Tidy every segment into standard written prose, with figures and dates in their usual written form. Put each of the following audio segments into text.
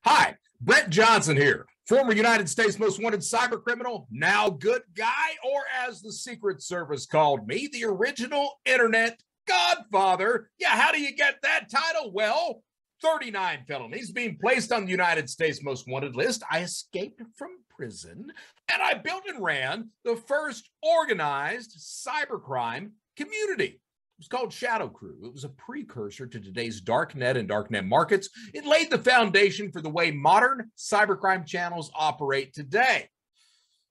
Hi, Brett Johnson here, former United States Most Wanted cyber criminal, now good guy, or as the Secret Service called me, the original internet godfather. Yeah, how do you get that title? Well, 39 felonies being placed on the United States Most Wanted list. I escaped from prison, and I built and ran the first organized cybercrime community. It was called Shadow Crew. It was a precursor to today's darknet and darknet markets. It laid the foundation for the way modern cybercrime channels operate today.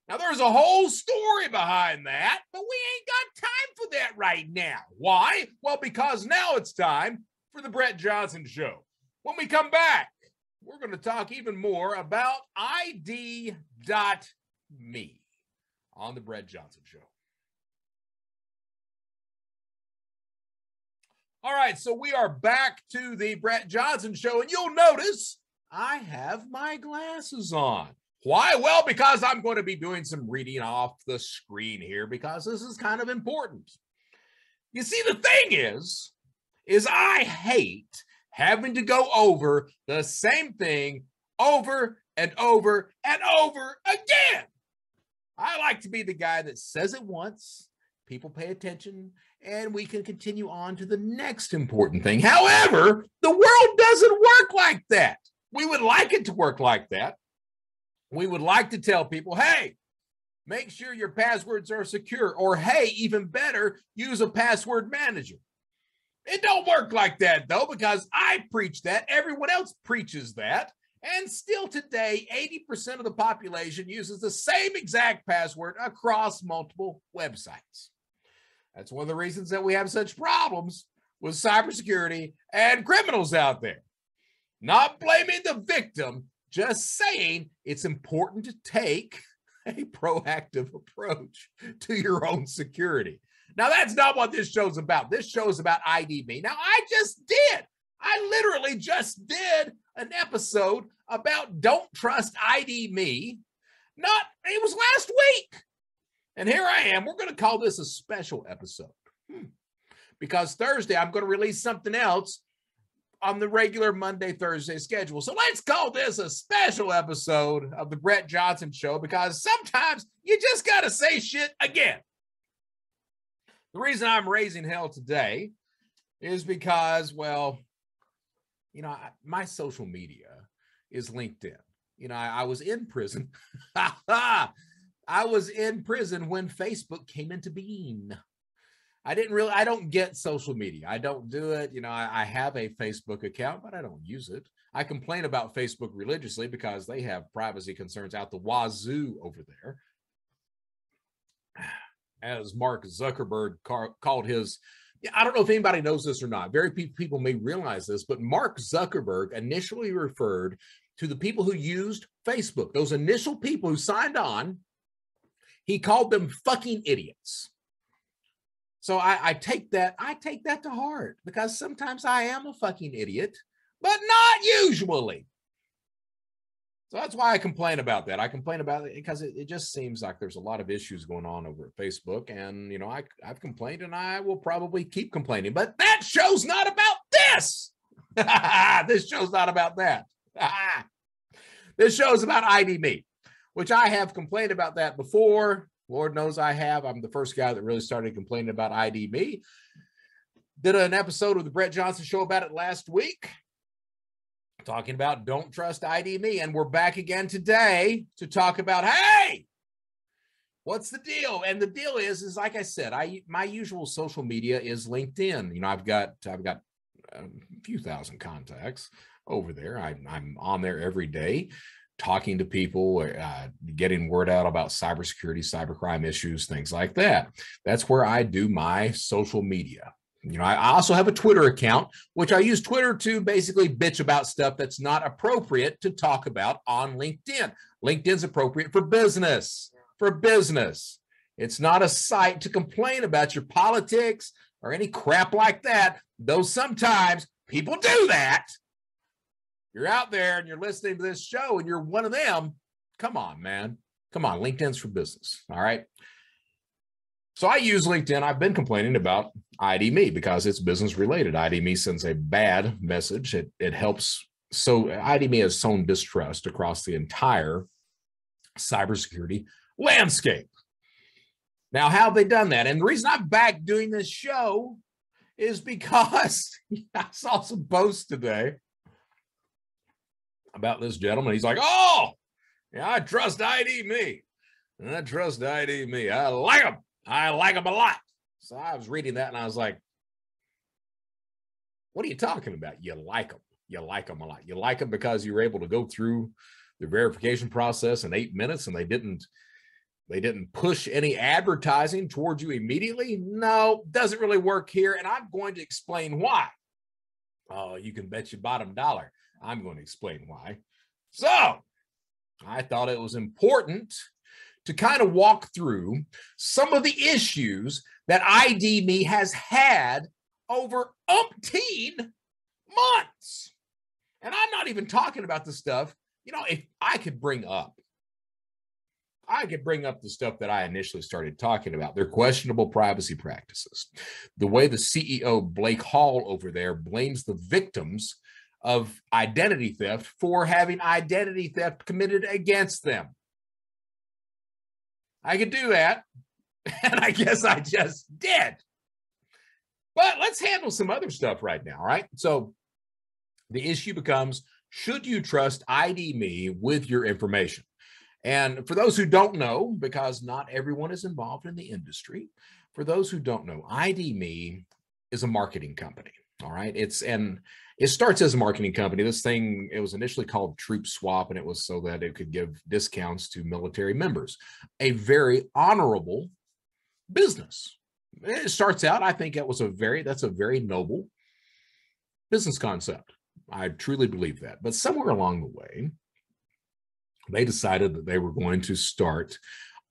Now, there's a whole story behind that, but we ain't got time for that right now. Why? Well, because now it's time for the Brett Johnson Show. When we come back, we're going to talk even more about ID.me on the Brett Johnson Show. All right, so we are back to the Brett Johnson Show, and you'll notice I have my glasses on. Why? Well, because I'm going to be doing some reading off the screen here because this is kind of important. You see, the thing is I hate having to go over the same thing over and over and over again. I like to be the guy that says it once, people pay attention, and we can continue on to the next important thing. However, the world doesn't work like that. We would like it to work like that. We would like to tell people, hey, make sure your passwords are secure, or hey, even better, use a password manager. It don't work like that, though, because I preach that. Everyone else preaches that. And still today, 80% of the population uses the same exact password across multiple websites. That's one of the reasons that we have such problems with cybersecurity and criminals out there. Not blaming the victim, just saying it's important to take a proactive approach to your own security. Now, that's not what this show's about. This show's about ID.me. Now, I literally just did an episode about Don't Trust ID.me. It was last week. And here I am. We're going to call this a special episode because Thursday I'm going to release something else on the regular Monday, Thursday schedule. So let's call this a special episode of the Brett Johnson Show because sometimes you just got to say shit again. The reason I'm raising hell today is because, well, my social media is LinkedIn. I was in prison. I was in prison when Facebook came into being. I don't get social media. I don't do it. I have a Facebook account, but I don't use it. I complain about Facebook religiously because they have privacy concerns out the wazoo over there. As Mark Zuckerberg called his, I don't know if anybody knows this or not. Very few people may realize this, but Mark Zuckerberg initially referred to the people who used Facebook, those initial people who signed on. He called them fucking idiots. So I take that to heart because sometimes I am a fucking idiot, but not usually. So that's why I complain about that. I complain about it because it just seems like there's a lot of issues going on over at Facebook. And, I've complained and I will probably keep complaining. But that show's not about this. This show's not about that. This show's about ID.me, which I have complained about that before. Lord knows I have. I'm the first guy that really started complaining about ID.me. Did an episode of the Brett Johnson Show about it last week, talking about Don't Trust ID.me. And we're back again today to talk about, hey, what's the deal? And the deal is like I said, my usual social media is LinkedIn. I've got a few thousand contacts over there. I'm on there every day, talking to people, getting word out about cybersecurity, cybercrime issues, things like that. That's where I do my social media. I also have a Twitter account, which I use Twitter to basically bitch about stuff that's not appropriate to talk about on LinkedIn. LinkedIn's appropriate for business, It's not a site to complain about your politics or any crap like that, though sometimes people do that. You're out there and you're listening to this show and you're one of them. Come on, man. Come on. LinkedIn's for business. All right. So I use LinkedIn. I've been complaining about ID.me because it's business related. ID.me sends a bad message. It helps So IDMe has sown distrust across the entire cybersecurity landscape. Now, how have they done that? And the reason I'm back doing this show is because I saw some posts today about this gentleman. He's like, oh, yeah, I trust IDMe. I trust IDMe. I like them. I like them a lot. So I was reading that and I was like, what are you talking about? You like them. You like them a lot. You like them because you were able to go through the verification process in 8 minutes and they didn't push any advertising towards you immediately. No, doesn't really work here. And I'm going to explain why. Oh, you can bet your bottom dollar I'm going to explain why. So I thought it was important to kind of walk through some of the issues that IDMe has had over umpteen months. And I'm not even talking about the stuff, if I could bring up the stuff that I initially started talking about. They're questionable privacy practices. The way the CEO, Blake Hall, over there blames the victims of identity theft for having identity theft committed against them. I could do that, and I guess I just did. But let's handle some other stuff right now, right? So the issue becomes, should you trust IDMe with your information? And for those who don't know, because not everyone is involved in the industry, for those who don't know, IDMe is a marketing company. All right. It starts as a marketing company. This thing, it was initially called Troop Swap, and it was so that it could give discounts to military members. A very honorable business. It starts out, I think that's a very noble business concept. I truly believe that. But somewhere along the way, they decided that they were going to start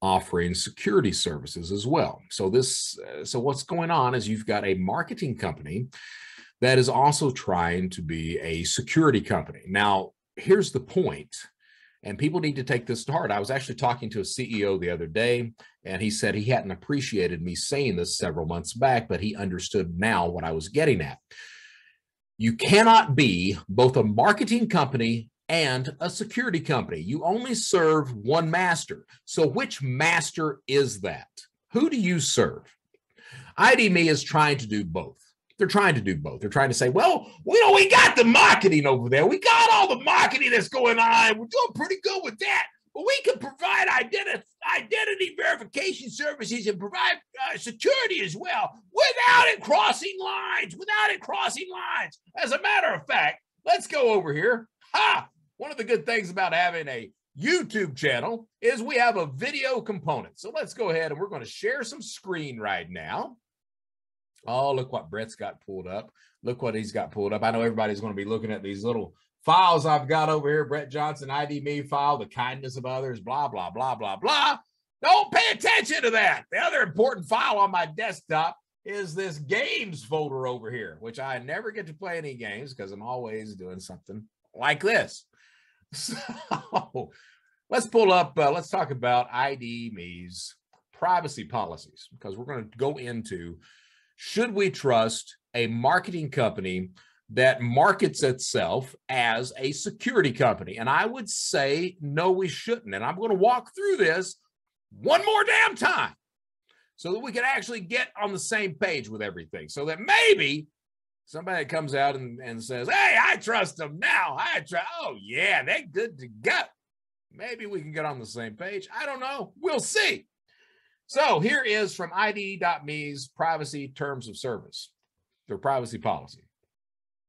offering security services as well. So what's going on is you've got a marketing company that is also trying to be a security company. Now, here's the point, and people need to take this to heart. I was actually talking to a CEO the other day, and he said he hadn't appreciated me saying this several months back, but he understood now what I was getting at. You cannot be both a marketing company and a security company. You only serve one master. So which master is that? Who do you serve? IDMe is trying to do both. They're trying to do both. They're trying to say, well, we got the marketing over there. We got all the marketing that's going on. We're doing pretty good with that. But we can provide identity verification services and provide security as well without it crossing lines, As a matter of fact, let's go over here. One of the good things about having a YouTube channel is we have a video component. So let's go ahead and we're going to share some screen right now. Oh, look what Brett's got pulled up. Look what he's got pulled up. I know everybody's going to be looking at these little files I've got over here. Brett Johnson, IDMe file, the kindness of others, blah, blah, blah, blah, blah. Don't pay attention to that. The other important file on my desktop is this games folder over here, which I never get to play any games because I'm always doing something like this. So let's pull up, let's talk about IDMe's privacy policies, because we're going to go into, should we trust a marketing company that markets itself as a security company? And I would say, no, we shouldn't. And I'm going to walk through this one more damn time so that we can actually get on the same page with everything, so that maybe somebody comes out and says, hey, I trust them now. Oh, yeah, they're good to go. Maybe we can get on the same page. I don't know. We'll see. So here is from ID.me's privacy terms of service, their privacy policy.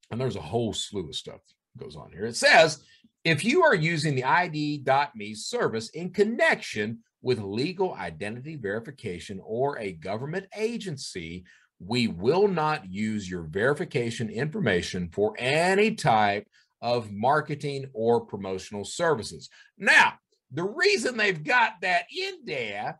And there's a whole slew of stuff that goes on here. It says, if you are using the ID.me service in connection with legal identity verification or a government agency, we will not use your verification information for any type of marketing or promotional services. Now, the reason they've got that in there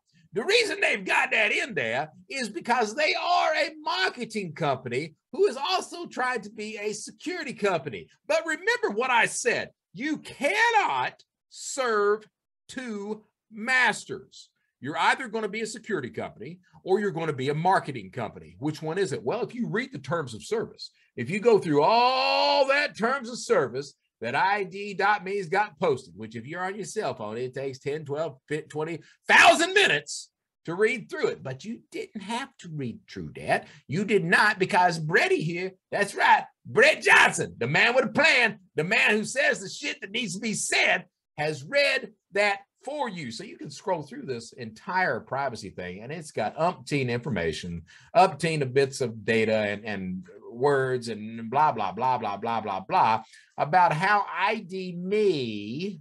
is because they are a marketing company who is also trying to be a security company. But remember what I said, you cannot serve two masters. You're either going to be a security company or you're going to be a marketing company. Which one is it? Well, if you read the terms of service, if you go through all that terms of service, that ID.me's got posted, which if you're on your cell phone, it takes 10, 12, 20,000 minutes to read through it. But you didn't have to read through that. You did not, because Bretty here, that's right, Brett Johnson, the man with a plan, the man who says the shit that needs to be said, has read that for you. So you can scroll through this entire privacy thing, and it's got umpteen information, umpteen bits of data and words and blah, blah, blah, blah, blah, blah, blah, about how ID.me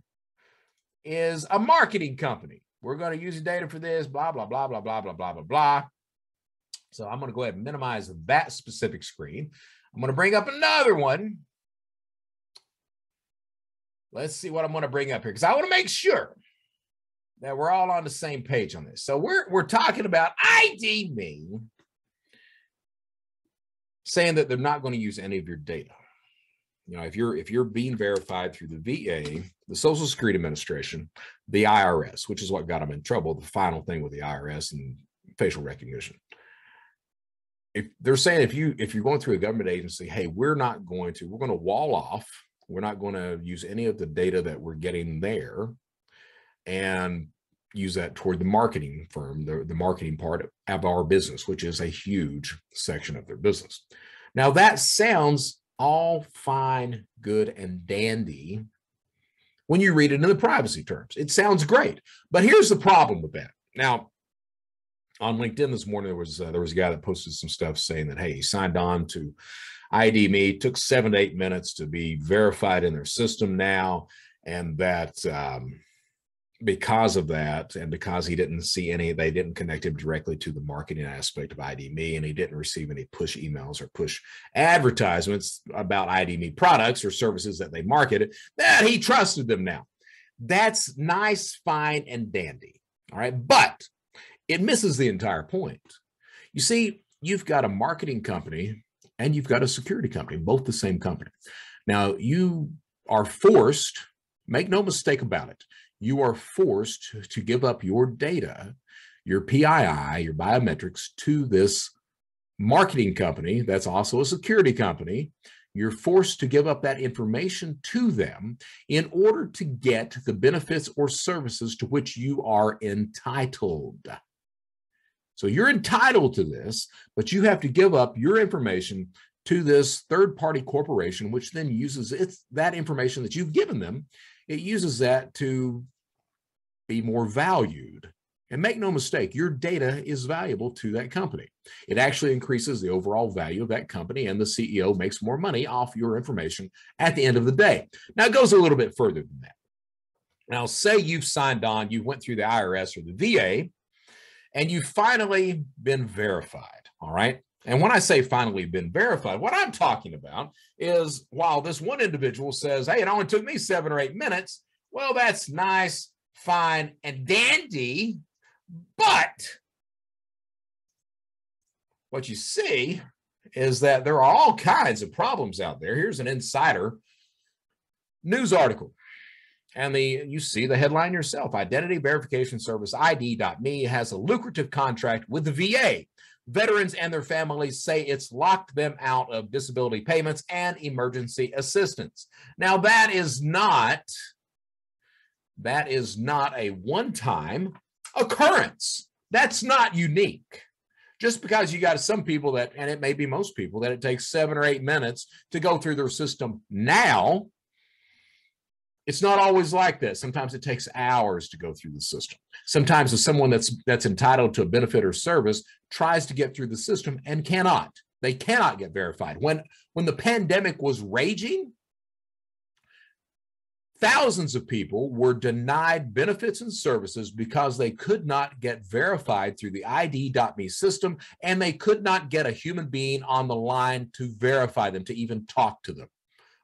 is a marketing company. We're going to use the data for this, blah, blah, blah, blah, blah, blah, blah, blah, blah. So I'm going to go ahead and minimize that specific screen. I'm going to bring up another one. Let's see what I'm going to bring up here, because I want to make sure that we're all on the same page on this. So we're talking about ID.me saying that they're not going to use any of your data. You know, if you're being verified through the VA, the Social Security Administration, the IRS, which is what got them in trouble, the final thing with the IRS and facial recognition. If they're saying if you're going through a government agency, hey, we're going to wall off. We're not going to use any of the data that we're getting there and use that toward the marketing firm, the marketing part of our business, which is a huge section of their business. Now that sounds all fine, good, and dandy when you read it in the privacy terms. It sounds great, but here's the problem with that. Now, on LinkedIn this morning, there was a guy that posted some stuff saying that, hey, he signed on to ID.me, took 7 to 8 minutes to be verified in their system now, and that because of that, and because he didn't see they didn't connect him directly to the marketing aspect of ID.me, and he didn't receive any push emails or push advertisements about ID.me products or services that they marketed, that he trusted them now. That's nice, fine, and dandy. All right. But it misses the entire point. You see, you've got a marketing company and you've got a security company, both the same company. Now, you are forced, make no mistake about it, you are forced to give up your data, your PII, your biometrics, to this marketing company that's also a security company. You're forced to give up that information to them in order to get the benefits or services to which you are entitled. So you're entitled to this, but you have to give up your information to this third-party corporation, which then uses that information that you've given them. It uses that to be more valued. And make no mistake, your data is valuable to that company. It actually increases the overall value of that company, and the CEO makes more money off your information at the end of the day. Now, it goes a little bit further than that. Now, say you've signed on, you went through the IRS or the VA, and you've finally been verified, all right? And when I say finally been verified, what I'm talking about is, while this one individual says, hey, it only took me 7 or 8 minutes, well, that's nice, fine, and dandy, but what you see is that there are all kinds of problems out there. Here's an insider news article. And you see the headline yourself. Identity verification service ID.me has a lucrative contract with the VA. Veterans and their families say it's locked them out of disability payments and emergency assistance. Now, that is not a one-time occurrence. That's not unique. Just because you got some people that, and it may be most people, that it takes 7 or 8 minutes to go through their system now, it's not always like that. Sometimes it takes hours to go through the system. Sometimes if someone that's entitled to a benefit or service tries to get through the system and cannot. They cannot get verified. When the pandemic was raging, thousands of people were denied benefits and services because they could not get verified through the ID.me system, and they could not get a human being on the line to verify them, to even talk to them.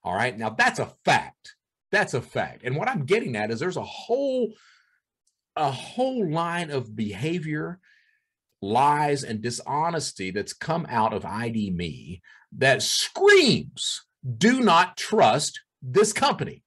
All right. Now, that's a fact. That's a fact. And what I'm getting at is there's a whole line of behavior, lies, and dishonesty that's come out of ID.me that screams, do not trust this company.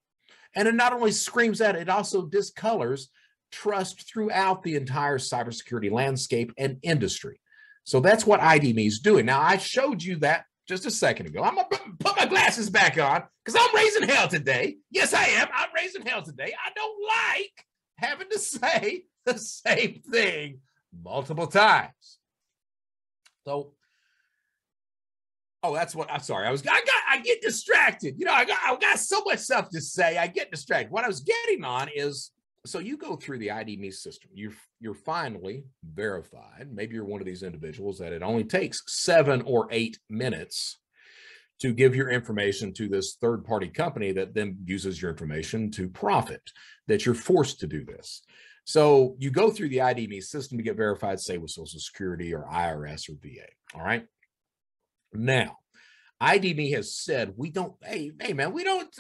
And it not only screams that, it also discolors trust throughout the entire cybersecurity landscape and industry. So that's what ID.me is doing. Now, I showed you that just a second ago. I'm going to put my glasses back on because I'm raising hell today. Yes, I am. I'm raising hell today. I don't like having to say the same thing multiple times. So, oh, that's what I'm sorry. I get distracted. You know, I got so much stuff to say. I get distracted. What I was getting on is, so you go through the ID.me system. You're finally verified. Maybe you're one of these individuals that it only takes 7 or 8 minutes to give your information to this third-party company that then uses your information to profit, that you're forced to do this. So you go through the ID.me system to get verified, say with Social Security or IRS or VA, all right? Now, ID.me has said, we don't, hey man, we don't,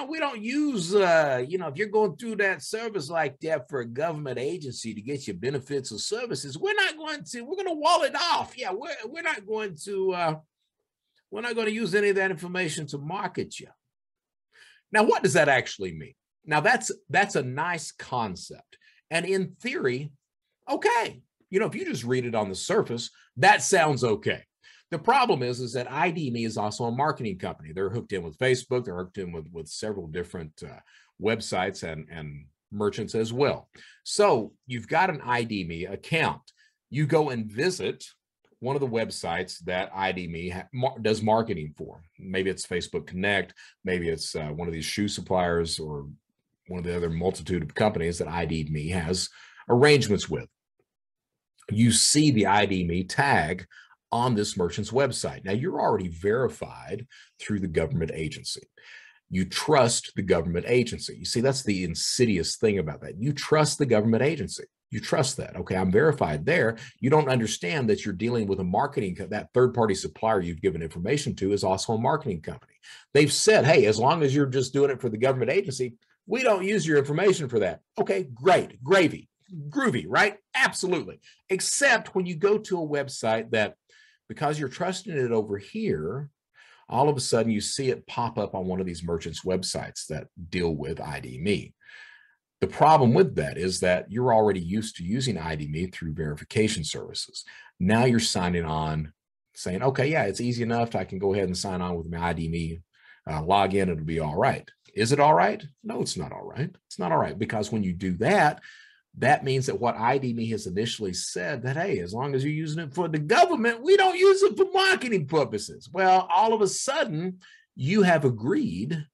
we don't use, if you're going through that service like that for a government agency to get your benefits or services, we're going to wall it off. Yeah, we're not going to use any of that information to market you. Now, what does that actually mean? Now, that's a nice concept. And in theory, okay. If you just read it on the surface, that sounds okay. The problem is that ID.me is also a marketing company. They're hooked in with Facebook. They're hooked in with several different websites and merchants as well. So you've got an ID.me account. You go and visit one of the websites that ID.me does marketing for. Maybe it's Facebook Connect. Maybe it's one of these shoe suppliers or one of the other multitude of companies that ID.me has arrangements with. You see the ID.me tag on this merchant's website. Now, you're already verified through the government agency. You trust the government agency. You see, that's the insidious thing about that. You trust the government agency. You trust that. Okay, I'm verified there. You don't understand that you're dealing with a marketing, that third-party supplier you've given information to is also a marketing company. They've said, hey, as long as you're just doing it for the government agency, we don't use your information for that. Okay, great, gravy, groovy, right? Absolutely. Except when you go to a website that, because you're trusting it over here, all of a sudden you see it pop up on one of these merchants' websites that deal with ID.me. The problem with that is that you're already used to using ID.me through verification services. Now you're signing on saying, okay, yeah, it's easy enough. I can go ahead and sign on with my ID.me login. It'll be all right. Is it all right? No, it's not all right. It's not all right, because when you do that, that means that what ID.me has initially said, that, hey, as long as you're using it for the government, we don't use it for marketing purposes. Well, all of a sudden, you have agreed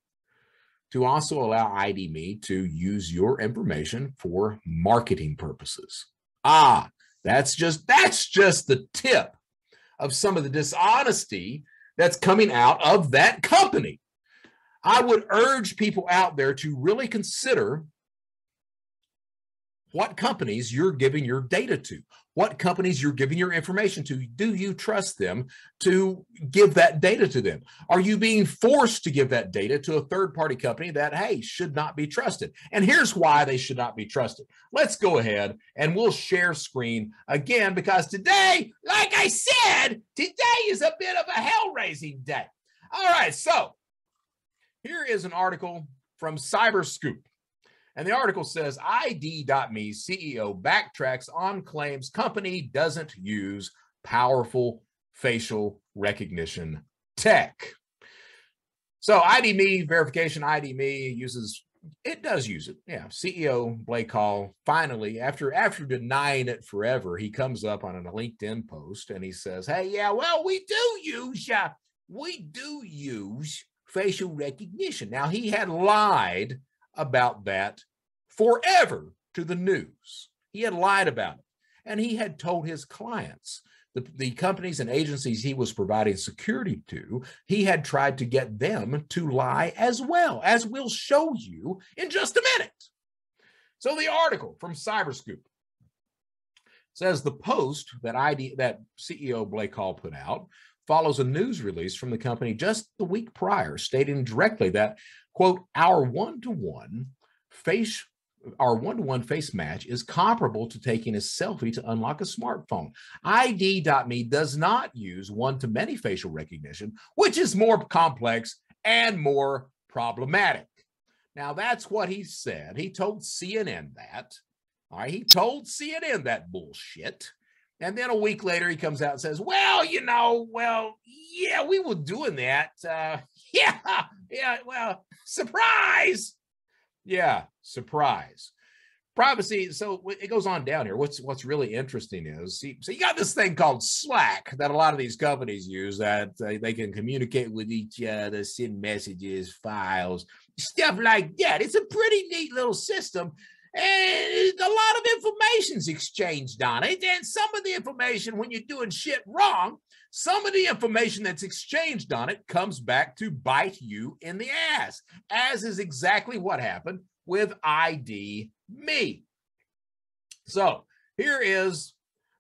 to also allow ID.me to use your information for marketing purposes. That's just the tip of some of the dishonesty that's coming out of that company. I would urge people out there to really consider what companies you're giving your data to, what companies you're giving your information to. Do you trust them to give that data to them? Are you being forced to give that data to a third-party company that, hey, should not be trusted? And here's why they should not be trusted. Let's go ahead and we'll share screen again, because today, like I said, today is a bit of a hell-raising day. All right, so here is an article from Cyberscoop. And the article says, ID.me CEO backtracks on claims company doesn't use powerful facial recognition tech. So ID.me verification, ID.me does use it. Yeah, CEO Blake Hall, finally, after denying it forever, he comes up on a LinkedIn post and he says, hey, yeah, well, we do use facial recognition. Now, he had lied about that forever to the news. He had lied about it. And he had told his clients, the companies and agencies he was providing security to, he had tried to get them to lie as well, as we'll show you in just a minute. So the article from Cyberscoop says the post that CEO Blake Hall put out follows a news release from the company just the week prior, stating directly that, quote, our one-to-one face match is comparable to taking a selfie to unlock a smartphone. ID.me does not use one-to-many facial recognition, which is more complex and more problematic. Now, that's what he said. He told CNN that. All right, he told CNN that bullshit. And then a week later, he comes out and says, well, yeah, we were doing that. Well, surprise. Yeah, surprise. Privacy. So it goes on down here. What's really interesting is, so you got this thing called Slack that a lot of these companies use that they can communicate with each other, send messages, files, stuff like that. It's a pretty neat little system. And a lot of information's exchanged on it. And some of the information, when you're doing shit wrong, some of the information that's exchanged on it comes back to bite you in the ass, as is exactly what happened with ID Me. So here is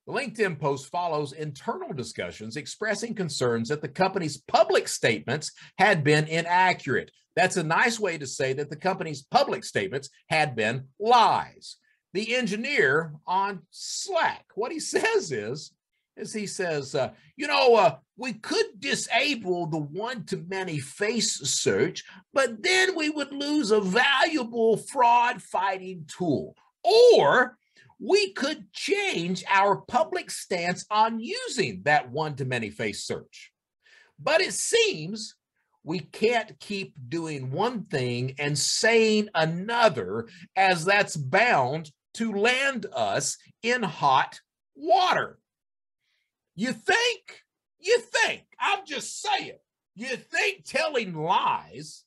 the LinkedIn post follows internal discussions expressing concerns that the company's public statements had been inaccurate. That's a nice way to say that the company's public statements had been lies. The engineer on Slack, what he says is he says, we could disable the one-to-many face search, but then we would lose a valuable fraud fighting tool. Or we could change our public stance on using that one-to-many face search. But it seems we can't keep doing one thing and saying another, as that's bound to land us in hot water. You think, I'm just saying, you think telling lies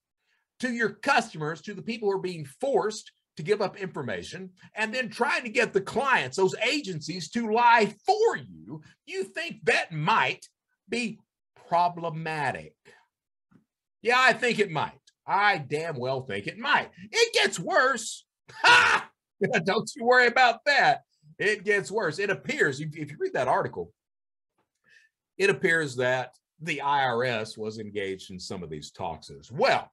to your customers, to the people who are being forced to give up information, and then trying to get the clients, those agencies, to lie for you, you think that might be problematic? Yeah, I think it might. I damn well think it might. It gets worse. Ha! Don't you worry about that. It gets worse. It appears, if you read that article, it appears that the IRS was engaged in some of these talks as well.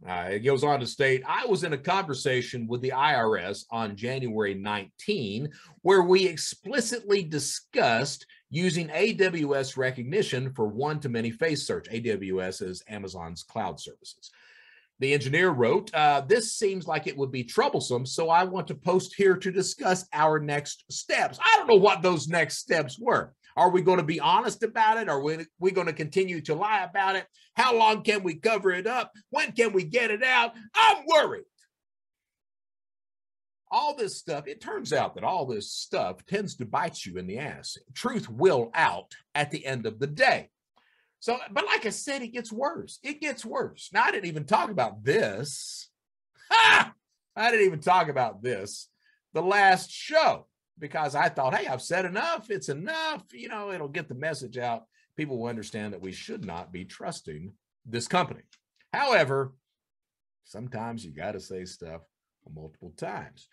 It goes on to state, I was in a conversation with the IRS on January 19, where we explicitly discussed using AWS recognition for one-to-many face search. AWS is Amazon's cloud services. The engineer wrote, this seems like it would be troublesome, so I want to post here to discuss our next steps. I don't know what those next steps were. Are we going to be honest about it? Are we going to continue to lie about it? How long can we cover it up? When can we get it out? I'm worried. All this stuff, it turns out that all this stuff tends to bite you in the ass. Truth will out at the end of the day. So, but like I said, it gets worse. It gets worse. Now, I didn't even talk about this. I didn't even talk about this the last show, because I thought, hey, I've said enough. It's enough. It'll get the message out. People will understand that we should not be trusting this company. However, sometimes you got to say stuff multiple times.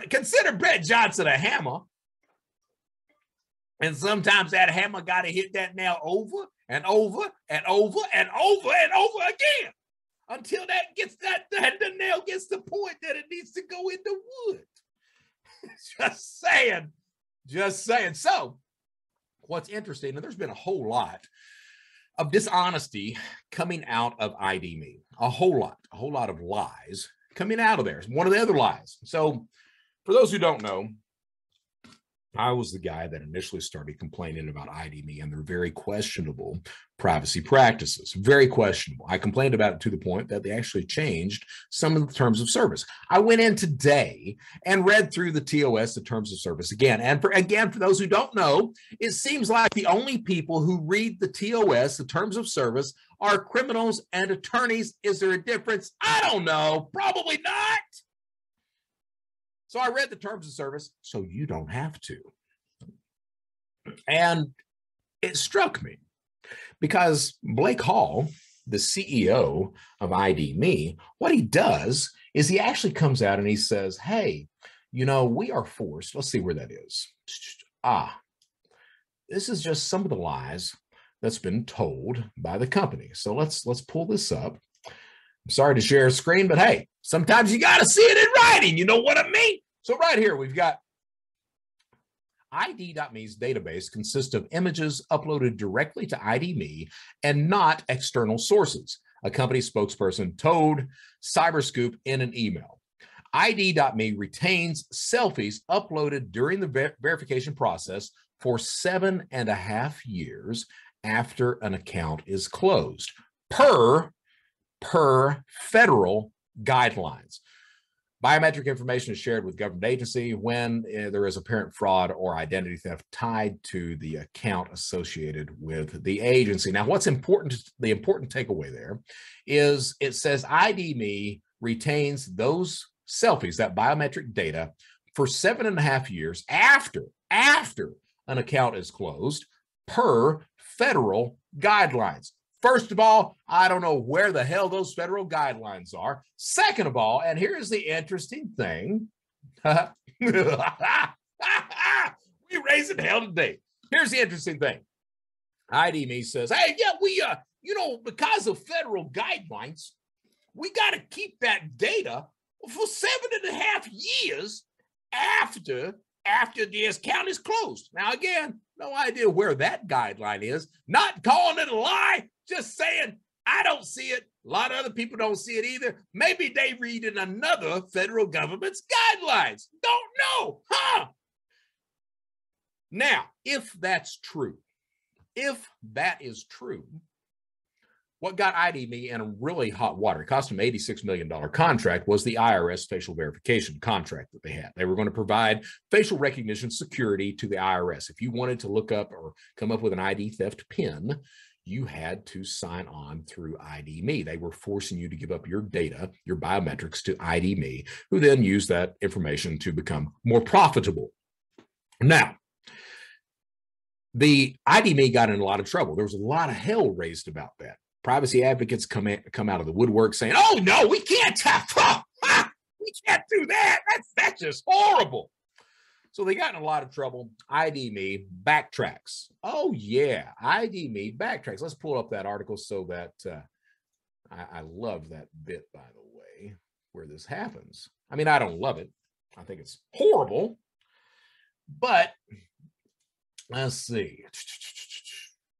Consider Brett Johnson a hammer. And sometimes that hammer got to hit that nail over and over and over and over and over again until the nail gets the point that it needs to go in the wood. Just saying. So what's interesting, and there's been a whole lot of dishonesty coming out of ID Me, a whole lot of lies coming out of there. One of the other lies. So for those who don't know, I was the guy that initially started complaining about ID Me and their very questionable privacy practices. Very questionable. I complained about it to the point that they actually changed some of the terms of service. I went in today and read through the TOS, the terms of service again. And for those who don't know, it seems like the only people who read the TOS, the terms of service, are criminals and attorneys. Is there a difference? I don't know. Probably not. So I read the terms of service so you don't have to. And it struck me because Blake Hall, the CEO of ID Me, what he does is he actually comes out and he says, hey, we are forced. Let's see where that is. This is just some of the lies that's been told by the company. So let's pull this up. I'm sorry to share a screen, but hey, sometimes you got to see it in writing. You know what I mean? So right here, we've got ID.me's database consists of images uploaded directly to ID Me and not external sources, a company spokesperson told Cyberscoop in an email. ID.me retains selfies uploaded during the verification process for 7.5 years after an account is closed, per federal guidelines. Biometric information is shared with government agency when there is apparent fraud or identity theft tied to the account associated with the agency. Now, what's important, the important takeaway there is it says ID.me retains those selfies, that biometric data, for 7.5 years after an account is closed, per federal guidelines. First of all, I don't know where the hell those federal guidelines are. Second of all, and here's the interesting thing. We raising hell today. Here's the interesting thing. ID.me says, hey, yeah, we, because of federal guidelines, we got to keep that data for 7.5 years after the account is closed. Now, again, no idea where that guideline is. Not calling it a lie, just saying I don't see it. A lot of other people don't see it either. Maybe they read in another federal government's guidelines. Don't know, huh? Now, if that's true, if that is true, what got ID.me in really hot water, it cost them $86 million contract, was the IRS facial verification contract that they had. They were going to provide facial recognition security to the IRS. If you wanted to look up or come up with an ID theft PIN, you had to sign on through ID.me. They were forcing you to give up your data, your biometrics, to ID.me, who then used that information to become more profitable. Now, the ID.me got in a lot of trouble. There was a lot of hell raised about that. Privacy advocates come out of the woodwork saying, oh, no, we can't we can't do that. That's just horrible. So they got in a lot of trouble. ID.me backtracks. Oh, yeah, ID.me backtracks. Let's pull up that article so that I love that bit, by the way, where this happens. I mean, I don't love it. I think it's horrible. But let's see.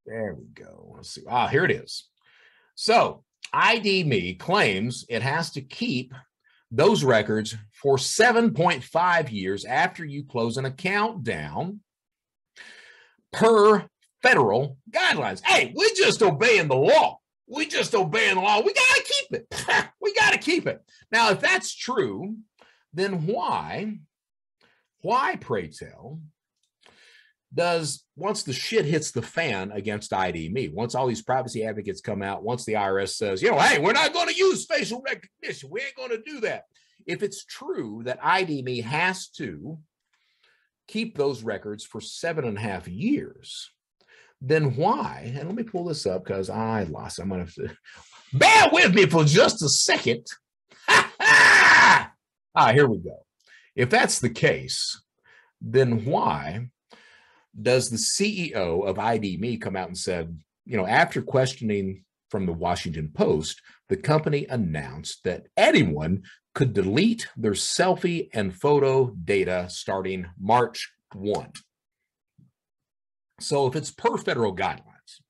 There we go. Let's see. Ah, here it is. So ID.me claims it has to keep those records for 7.5 years after you close an account down, per federal guidelines. Hey, we're just obeying the law. We just obeying the law. We got to keep it. We got to keep it. Now, if that's true, then why, pray tell, does, once the shit hits the fan against ID.me, once all these privacy advocates come out, once the IRS says, hey, we're not going to use facial recognition, we ain't going to do that. If it's true that ID.me has to keep those records for 7.5 years, then why, and let me pull this up because I lost, I'm going to have to, bear with me for just a second. Here we go. If that's the case, then why does the CEO of ID.me come out and said, after questioning from the Washington Post, the company announced that anyone could delete their selfie and photo data starting March 1. So if it's per federal guidelines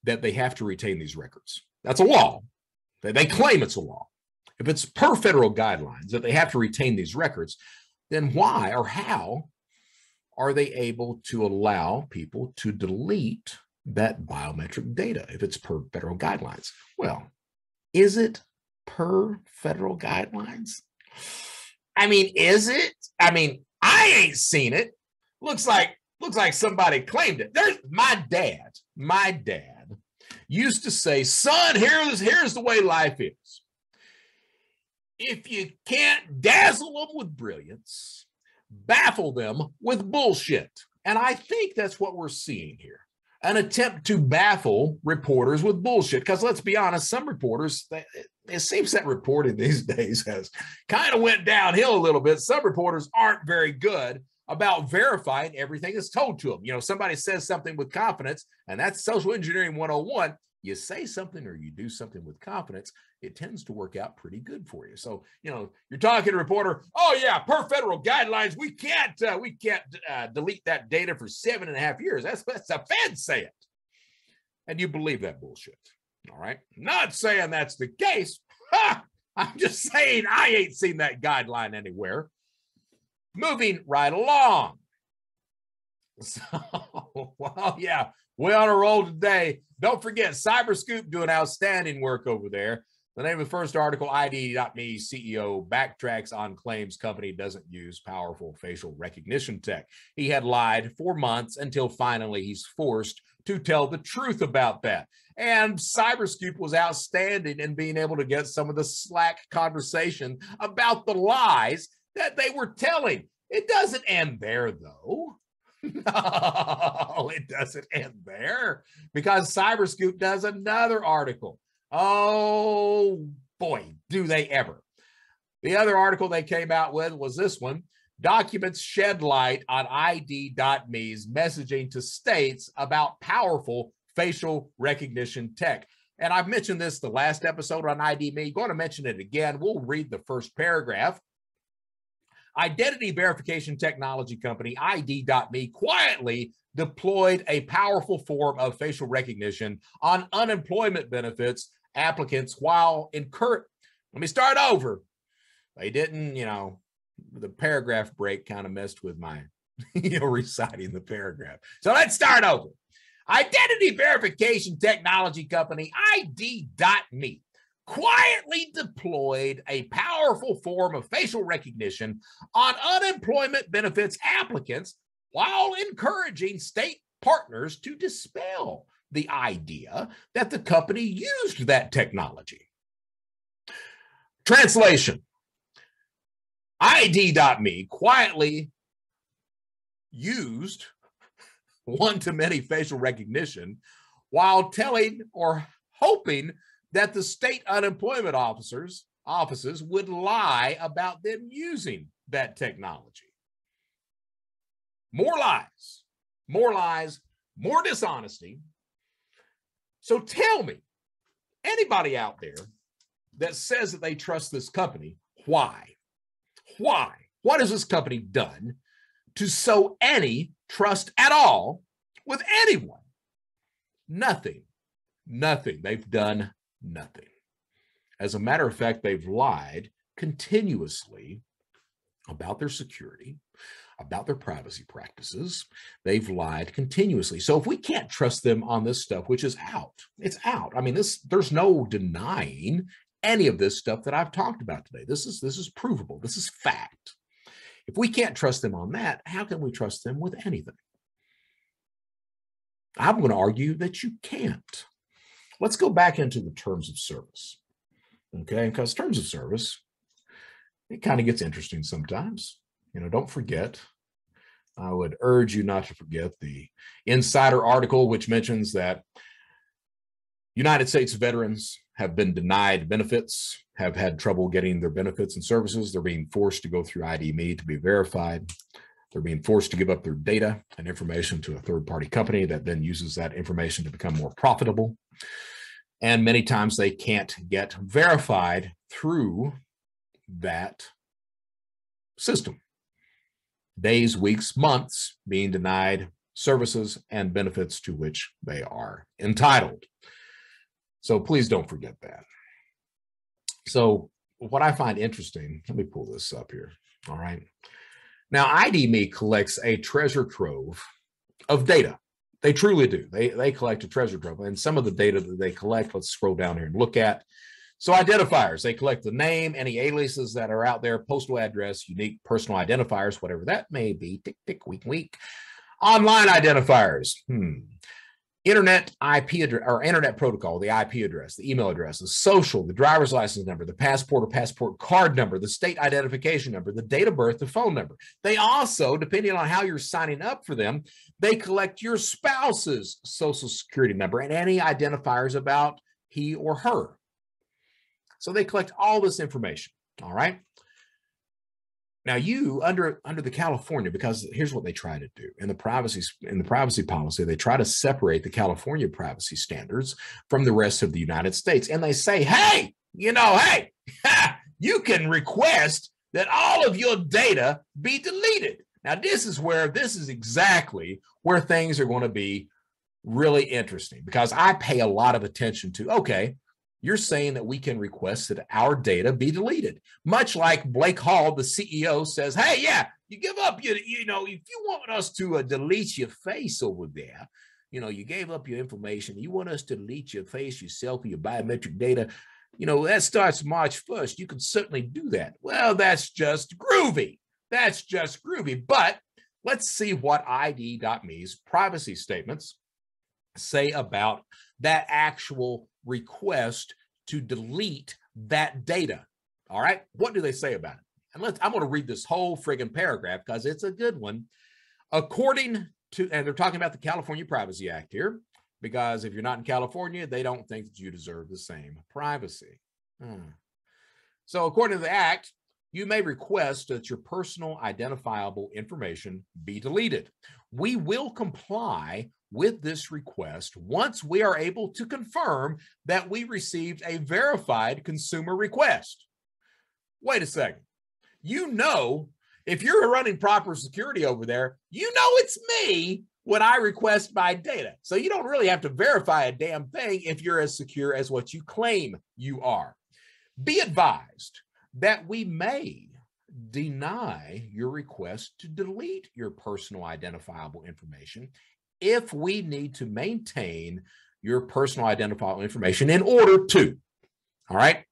that they have to retain these records, that's a law. They claim it's a law. If it's per federal guidelines that they have to retain these records, then why or how are they able to allow people to delete that biometric data if it's per federal guidelines? Well, is it per federal guidelines? I mean, is it? I mean, I ain't seen it. Looks like somebody claimed it. There's my dad used to say, son, here's the way life is. If you can't dazzle them with brilliance, baffle them with bullshit. And I think that's what we're seeing here. An attempt to baffle reporters with bullshit. Because let's be honest, some reporters, it seems that reporting these days has kind of went downhill a little bit. Some reporters aren't very good about verifying everything that's told to them. Somebody says something with confidence, and that's social engineering 101. You say something or you do something with confidence, it tends to work out pretty good for you. So, you're talking to a reporter, oh yeah, per federal guidelines, we can't delete that data for 7.5 years. That's the feds say it. And you believe that bullshit. All right. Not saying that's the case. I'm just saying, I ain't seen that guideline anywhere. Moving right along. So, well, yeah, we're on a roll today. Don't forget, Cyberscoop doing outstanding work over there. The name of the first article, ID.me CEO backtracks on claims company doesn't use powerful facial recognition tech. He had lied for months until finally he's forced to tell the truth about that. And Cyberscoop was outstanding in being able to get some of the Slack conversation about the lies that they were telling. It doesn't end there, though. No, it doesn't end there, because Cyberscoop does another article. Oh, boy, do they ever. The other article they came out with was this one. Documents shed light on ID.me's messaging to states about powerful facial recognition tech. And I've mentioned this the last episode on ID.me. Going to mention it again. We'll read the first paragraph. Identity verification technology company ID.me quietly deployed a powerful form of facial recognition on unemployment benefits applicants while let me start over. They didn't, the paragraph break kind of messed with my, reciting the paragraph. So let's start over. Identity verification technology company ID.me quietly deployed a powerful form of facial recognition on unemployment benefits applicants while encouraging state partners to dispel the idea that the company used that technology. Translation: ID.me quietly used one-to-many facial recognition while telling or hoping that the state unemployment offices would lie about them using that technology. More lies, more dishonesty. So tell me, anybody out there that says that they trust this company, why? Why? What has this company done to sow any trust at all with anyone? Nothing. They've done nothing. As a matter of fact, they've lied continuously about their security, about their privacy practices. They've lied continuously. So if we can't trust them on this stuff, which is out, it's out. I mean, there's no denying any of this stuff that I've talked about today. This is provable. This is fact. If we can't trust them on that, how can we trust them with anything? I'm going to argue that you can't. Let's go back into the terms of service. Okay, because terms of service, it kind of gets interesting sometimes. Don't forget. I would urge you not to forget the Insider article, which mentions that United States veterans have been denied benefits, have had trouble getting their benefits and services. They're being forced to go through ID.me to be verified. They're being forced to give up their data and information to a third-party company that then uses that information to become more profitable. And many times they can't get verified through that system. Days, weeks, months being denied services and benefits to which they are entitled. So please don't forget that. So what I find interesting, let me pull this up here. All right. Now, ID.me collects a treasure trove of data. They truly do. They collect a treasure trove. And some of the data that they collect, let's scroll down here and look at. So identifiers, they collect the name, any aliases that are out there, postal address, unique personal identifiers, whatever that may be, tick, tick, week, week. Online identifiers, internet IP address or internet protocol, the IP address, the email address, the social, the driver's license number, the passport or passport card number, the state identification number, the date of birth, the phone number. They also, depending on how you're signing up for them, they collect your spouse's social security number and any identifiers about he or her. So they collect all this information. All right. Now you under the California, because here's what they try to do in the privacy policy, they try to separate the California privacy standards from the rest of the United States. And they say, hey, you can request that all of your data be deleted. Now this is exactly where things are going to be really interesting, because I pay a lot of attention to, okay, You're saying that we can request that our data be deleted, much like Blake Hall, the CEO, says, hey, yeah, you give up, you know, if you want us to delete your face over there, you know, you gave up your information, you want us to delete your face, your selfie, your biometric data, you know, that starts March 1st. You can certainly do that. Well, that's just groovy. That's just groovy. But let's see what ID.me's privacy statements say about that actual request to delete that data. All right. What do they say about it? And I'm going to read this whole friggin' paragraph because it's a good one. According to, and they're talking about the California Privacy Act here, because if you're not in California, they don't think that you deserve the same privacy. So according to the act, you may request that your personal identifiable information be deleted. We will comply with this request once we are able to confirm that we received a verified consumer request. Wait a second. You know, if you're running proper security over there, you know it's me when I request my data. So you don't really have to verify a damn thing if you're as secure as what you claim you are. Be advised that we may deny your request to delete your personal identifiable information if we need to maintain your personal identifiable information in order to. All right.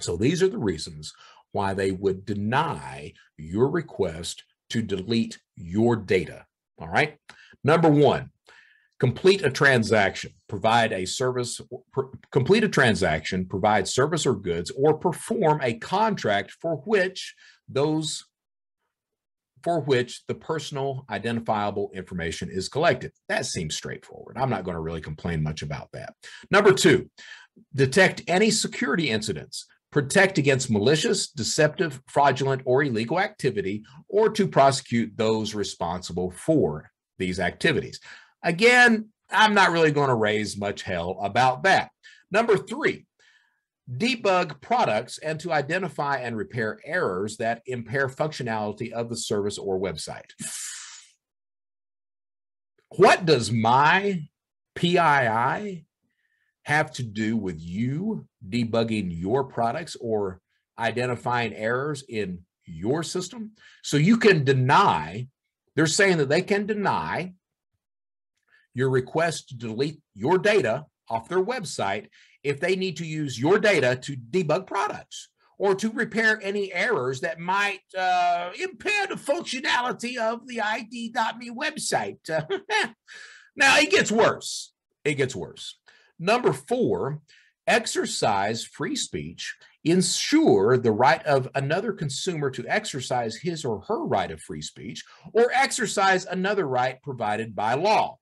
So these are the reasons why they would deny your request to delete your data. All right. Number one, complete a transaction, provide a service, complete a transaction, provide service or goods, or perform a contract for which the personal identifiable information is collected. That seems straightforward. I'm not going to really complain much about that. Number two, detect any security incidents, protect against malicious, deceptive, fraudulent, or illegal activity, or to prosecute those responsible for these activities. Again, I'm not really going to raise much hell about that. Number three, debug products and to identify and repair errors that impair functionality of the service or website. What does my PII have to do with you debugging your products or identifying errors in your system? So you can deny, they're saying that they can deny your request to delete your data off their website if they need to use your data to debug products or to repair any errors that might impair the functionality of the ID.me website. Now, it gets worse. It gets worse. Number four, exercise free speech. Ensure the right of another consumer to exercise his or her right of free speech or exercise another right provided by law.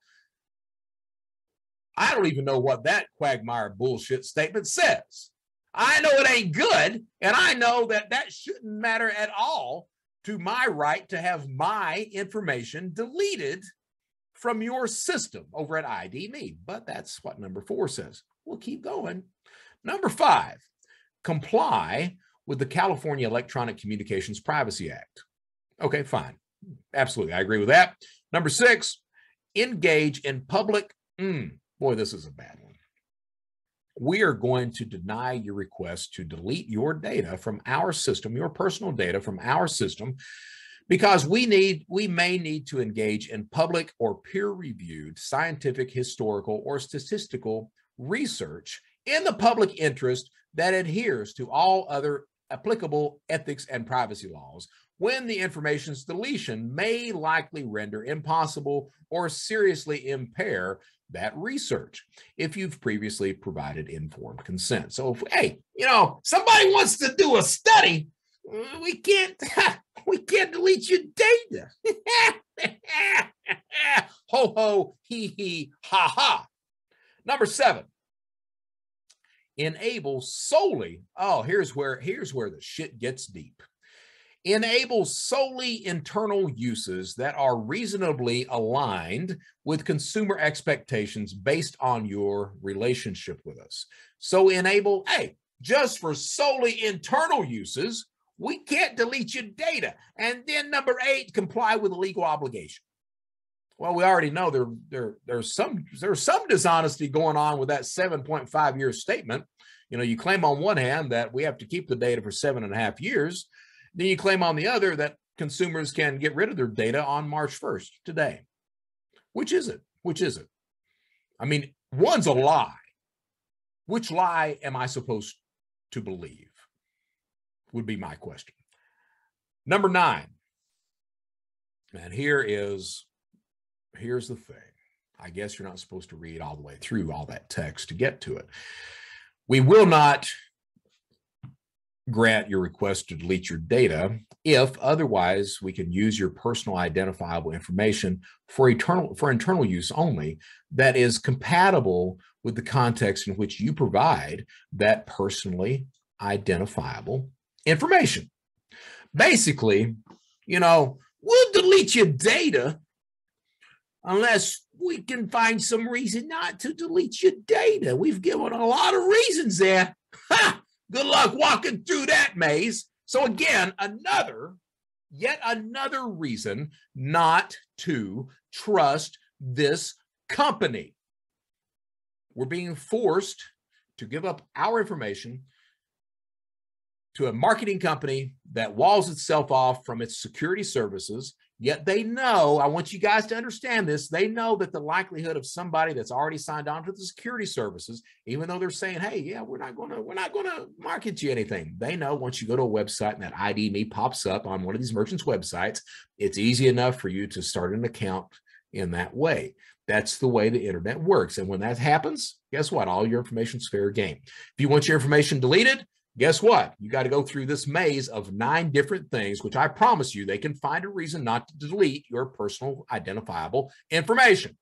I don't even know what that quagmire bullshit statement says. I know it ain't good, and I know that that shouldn't matter at all to my right to have my information deleted from your system over at ID.me. But that's what number four says. We'll keep going. Number five, comply with the California Electronic Communications Privacy Act. Okay, fine. Absolutely, I agree with that. Number six, engage in public. Boy, this is a bad one. We are going to deny your request to delete your data from our system, your personal data from our system, because we may need to engage in public or peer-reviewed scientific, historical, or statistical research in the public interest that adheres to all other applicable ethics and privacy laws when the information's deletion may likely render impossible or seriously impair that research if you've previously provided informed consent. So if, hey, you know, somebody wants to do a study, we can't delete your data. Ho, ho, he, he, ha, ha. Number seven, enable solely, here's where the shit gets deep. Enable solely internal uses that are reasonably aligned with consumer expectations based on your relationship with us. So enable, hey, just for solely internal uses, we can't delete your data. And then number eight, comply with a legal obligation. Well, we already know there's some dishonesty going on with that 7.5-year statement. You know, you claim on one hand that we have to keep the data for 7.5 years. Then you claim on the other that consumers can get rid of their data on March 1st, today. Which is it? Which is it? I mean, one's a lie. Which lie am I supposed to believe? Would be my question. Number 9. And here's the thing. I guess you're not supposed to read all the way through all that text to get to it. We will not grant your request to delete your data if otherwise we can use your personal identifiable information for internal use only that is compatible with the context in which you provide that personally identifiable information. Basically, you know, we'll delete your data unless we can find some reason not to delete your data. We've given a lot of reasons there. Ha! Good luck walking through that maze. So again, yet another reason not to trust this company. We're being forced to give up our information to a marketing company that walls itself off from its security services. Yet they know, I want you guys to understand this, they know that the likelihood of somebody that's already signed on to the security services, even though they're saying, hey, yeah, we're not gonna market you anything. They know once you go to a website and that ID me pops up on one of these merchants' websites, it's easy enough for you to start an account in that way. That's the way the internet works. And when that happens, guess what? All your information's fair game. If you want your information deleted, guess what? You got to go through this maze of 9 different things, which I promise you, they can find a reason not to delete your personal identifiable information.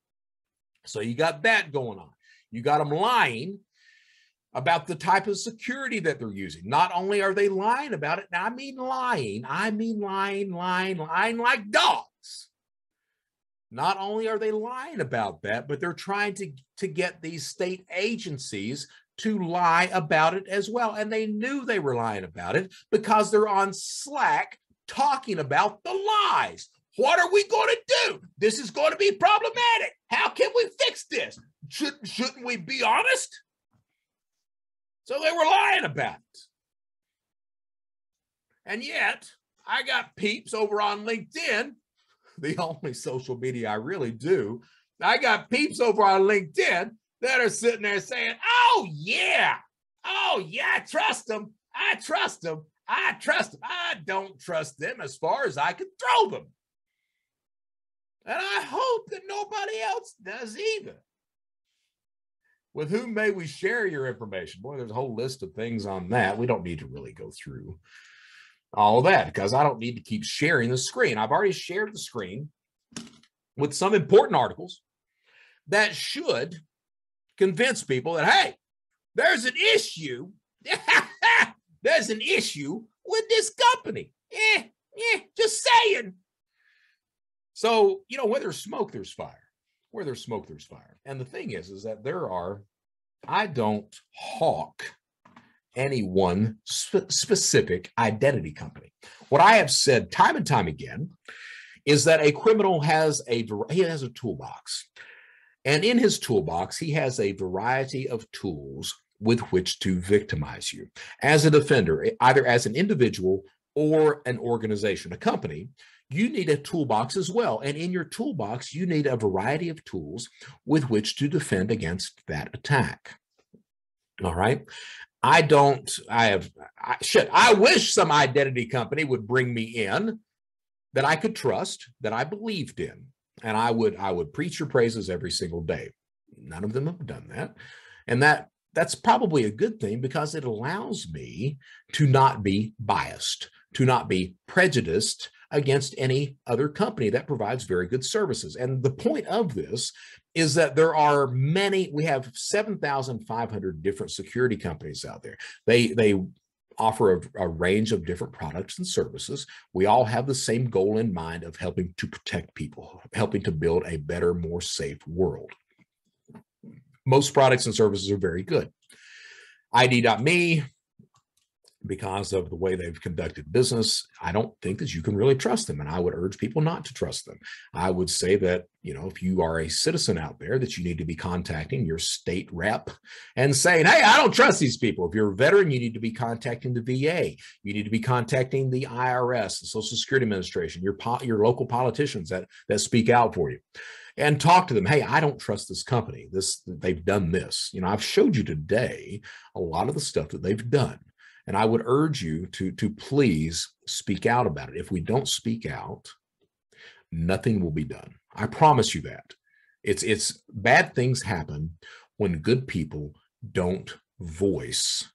So you got that going on. You got them lying about the type of security that they're using. Not only are they lying about it, now I mean lying like dogs. Not only are they lying about that, but they're trying to get these state agencies to lie about it as well. And they knew they were lying about it because they're on Slack talking about the lies. What are we going to do? This is going to be problematic. How can we fix this? Shouldn't we be honest? So they were lying about it. And yet, I got peeps over on LinkedIn, the only social media I really do. I got peeps over on LinkedIn that are sitting there saying, oh yeah, I trust them. I don't trust them as far as I can throw them. And I hope that nobody else does either. With whom may we share your information? Boy, there's a whole list of things on that. We don't need to really go through all of that because I don't need to keep sharing the screen. I've already shared the screen with some important articles that should convince people that, hey, there's an issue. There's an issue with this company. Just saying. So, you know, where there's smoke, there's fire. Where there's smoke, there's fire. And the thing is that I don't hawk any one specific identity company. What I have said time and time again is that a criminal has a toolbox. And in his toolbox, he has a variety of tools with which to victimize you. As a defender, either as an individual or an organization, a company, you need a toolbox as well. And in your toolbox, you need a variety of tools with which to defend against that attack. All right. I wish some identity company would bring me in that I could trust, that I believed in. And I would preach your praises every single day. None of them have done that. And that's probably a good thing because it allows me to not be biased, to not be prejudiced against any other company that provides very good services. And the point of this is that we have 7,500 different security companies out there. They offer a range of different products and services. We all have the same goal in mind of helping to protect people, helping to build a better, more safe world. Most products and services are very good. ID.me, because of the way they've conducted business, I don't think that you can really trust them. And I would urge people not to trust them. I would say that, if you are a citizen out there, that you need to be contacting your state rep and saying, hey, I don't trust these people. If you're a veteran, you need to be contacting the VA. You need to be contacting the IRS, the Social Security Administration, your local politicians that speak out for you. And talk to them. Hey, I don't trust this company. They've done this. I've showed you today a lot of the stuff that they've done. And I would urge you to please speak out about it. If we don't speak out, nothing will be done. I promise you that. It's bad things happen when good people don't voice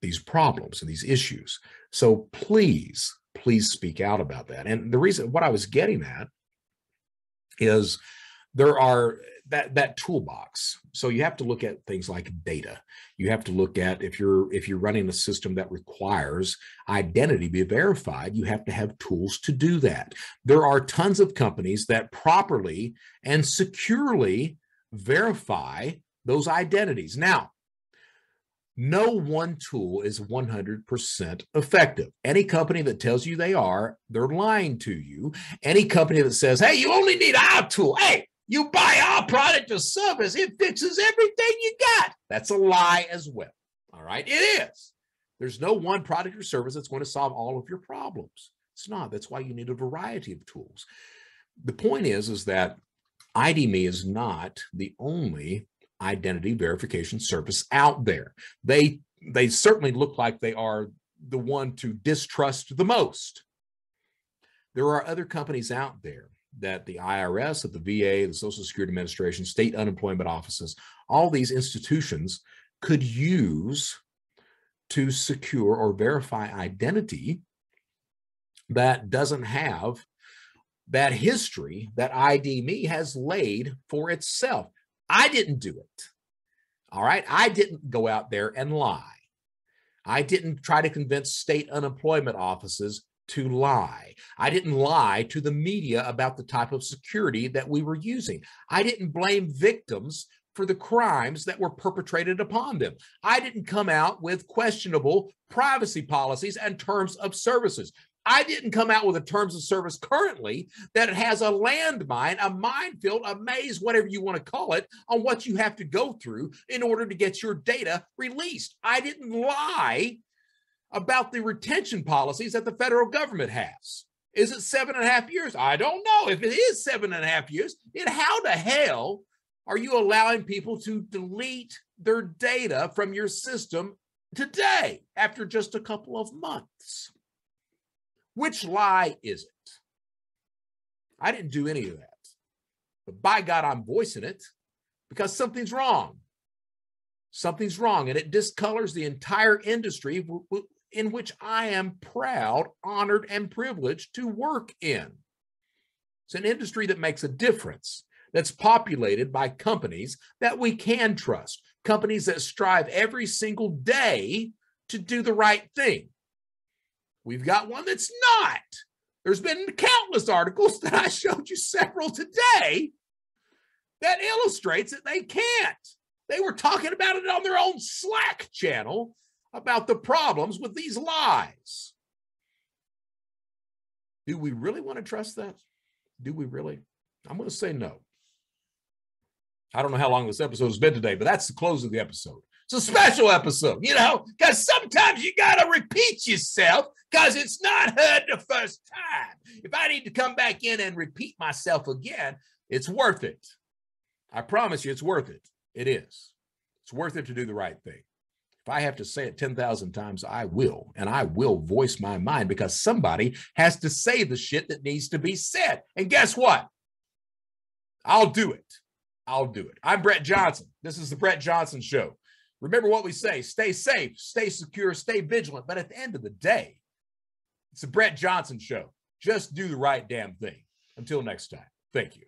these problems and these issues. So please speak out about that. And the reason, what I was getting at is there are that toolbox. So you have to look at things like data. You have to look at, if you're running a system that requires identity to be verified, you have to have tools to do that. There are tons of companies that properly and securely verify those identities. Now, no one tool is 100% effective. Any company that tells you they're lying to you. Any company that says, hey, you only need our tool. Hey, you buy our product or service, it fixes everything you got. That's a lie as well. All right, it is. There's no one product or service that's going to solve all of your problems. It's not. That's why you need a variety of tools. The point is that ID.me is not the only identity verification service out there. They certainly look like they are the one to distrust the most. There are other companies out there that the IRS, that the VA, the Social Security Administration, state unemployment offices, all these institutions could use to secure or verify identity that doesn't have that history that ID.me has laid for itself. I didn't do it. All right. I didn't go out there and lie. I didn't try to convince state unemployment offices to lie. I didn't lie to the media about the type of security that we were using. I didn't blame victims for the crimes that were perpetrated upon them. I didn't come out with questionable privacy policies and terms of services. I didn't come out with a terms of service currently that it has a landmine, a minefield, a maze, whatever you want to call it, on what you have to go through in order to get your data released. I didn't lie about the retention policies that the federal government has. Is it 7.5 years? I don't know. If it is 7.5 years, then how the hell are you allowing people to delete their data from your system today after just a couple of months? Which lie is it? I didn't do any of that. But by God, I'm voicing it because something's wrong. Something's wrong, and it discolors the entire industry in which I am proud, honored, and privileged to work in. It's an industry that makes a difference, that's populated by companies that we can trust, companies that strive every single day to do the right thing. We've got one that's not. There's been countless articles that I showed you several today that illustrates that they can't. They were talking about it on their own Slack channel about the problems with these lies. Do we really want to trust that? Do we really? I'm going to say no. I don't know how long this episode has been today, but that's the close of the episode. It's a special episode, because sometimes you got to repeat yourself because it's not heard the first time. If I need to come back in and repeat myself again, it's worth it. I promise you it's worth it. It is. It's worth it to do the right thing. If I have to say it 10,000 times, I will. And I will voice my mind because somebody has to say the shit that needs to be said. And guess what? I'll do it. I'll do it. I'm Brett Johnson. This is the Brett Johnson Show. Remember what we say, stay safe, stay secure, stay vigilant. But at the end of the day, it's the Brett Johnson Show. Just do the right damn thing. Until next time, thank you.